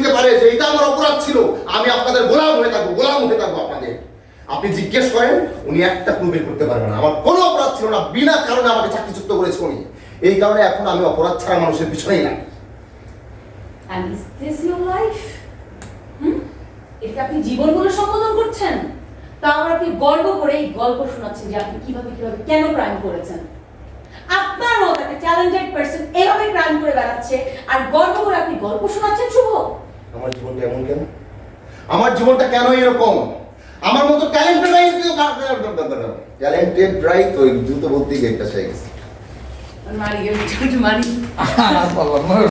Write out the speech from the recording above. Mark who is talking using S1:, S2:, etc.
S1: দিতে পারে যে এটা আমার অপরাধ ছিল, আমি আপনাদের গোলাম হয়ে থাকবো আপনাদের। আপনি জিজ্ঞেস করেন, উনি একটা ক্লু বের করতে পারবেন না। আমার কোনো অপরাধ ছিল না, বিনা কারণে আমাকে চাকরিচ্যুত করেছে উনি। এই কারণে এখন আমি অপরাধ ছাড়া মানুষের পিছনেই না।
S2: And is this your life? এটা আপনি জীবন বলে সম্বোধন করছেন? তা আমরা আপনি গর্ব করে এই গল্প শোনাচ্ছেন যে আপনি কিভাবে কেন ক্রাইম করেছেন। আপনার মতো একটা ট্যালেন্টেড পারসন এভাবে ক্রাইম করে বেড়াচ্ছে আর গর্ব করে আপনি গল্প শোনাচ্ছেন শুভ।
S1: আমার জীবনটা এমন কেন? আমার জীবনটা কেন এরকম? আমার মতো ট্যালেন্টেড রাইট ওই দ্রুত বলতেই গেটটা শেষ।
S2: মারি